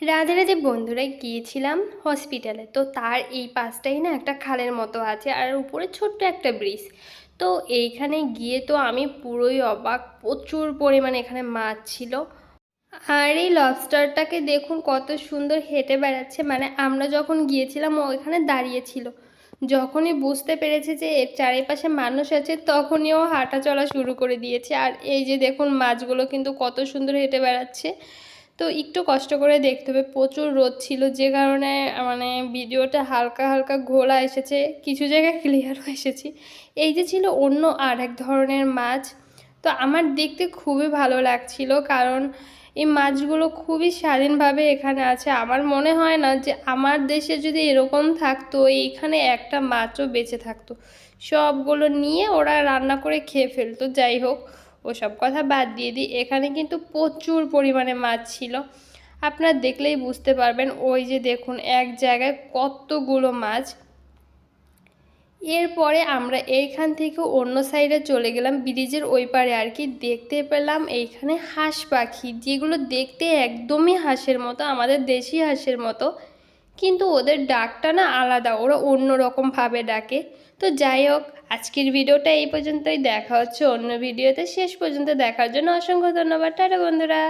রাধে রাধে বন্ধুরা, গিয়েছিলাম হসপিটালে। তো তার এই পাশটাই না একটা খালের মতো আছে, আর উপরে ছোট্ট একটা ব্রিজ। তো এইখানে গিয়ে তো আমি পুরোই অবাক, প্রচুর পরিমাণে এখানে মাছ ছিল। আর এই লবস্টারটাকে দেখুন কত সুন্দর হেঁটে বেড়াচ্ছে, মানে আমরা যখন গিয়েছিলাম ও এখানে দাঁড়িয়েছিল। যখনই বুঝতে পেরেছে যে এর চারিপাশে মানুষ আছে, তখনই ও হাঁটা চলা শুরু করে দিয়েছে। আর এই যে দেখুন, মাছগুলো কিন্তু কত সুন্দর হেঁটে বেড়াচ্ছে। তো একটু কষ্ট করে দেখতে হবে, প্রচুর রোদ ছিল, যে কারণে মানে ভিডিওটা হালকা হালকা ঘোলা এসেছে, কিছু জায়গায় ক্লিয়ারও এসেছি। এই যে ছিল অন্য আর এক ধরনের মাছ। তো আমার দেখতে খুবই ভালো লাগছিল, কারণ এই মাছগুলো খুবই স্বাধীনভাবে এখানে আছে। আমার মনে হয় না যে আমার দেশে যদি এরকম থাকতো, এইখানে একটা মাছও বেঁচে থাকতো। সবগুলো নিয়ে ওরা রান্না করে খেয়ে ফেলতো। যাই হোক, ওসব কথা বাদ দিয়ে দিই, এখানে কিন্তু প্রচুর পরিমাণে মাছ ছিল। আপনারা দেখলেই বুঝতে পারবেন, ওই যে দেখুন এক জায়গায় কতগুলো মাছ। এরপরে আমরা এইখান থেকে অন্য সাইডে চলে গেলাম, ব্রিজের ওই পারে আর কি। দেখতে পেলাম এইখানে হাঁস পাখি, যেগুলো দেখতে একদমই হাঁসের মতো, আমাদের দেশি হাঁসের মতো, কিন্তু ওদের ডাকটা না আলাদা, ওরা অন্য রকমভাবে ডাকে। তো যাই হোক, আজকের ভিডিওটা এই পর্যন্তই। দেখা হচ্ছে অন্য ভিডিওতে। শেষ পর্যন্ত দেখার জন্য অসংখ্য ধন্যবাদ। টাটা বন্ধুরা।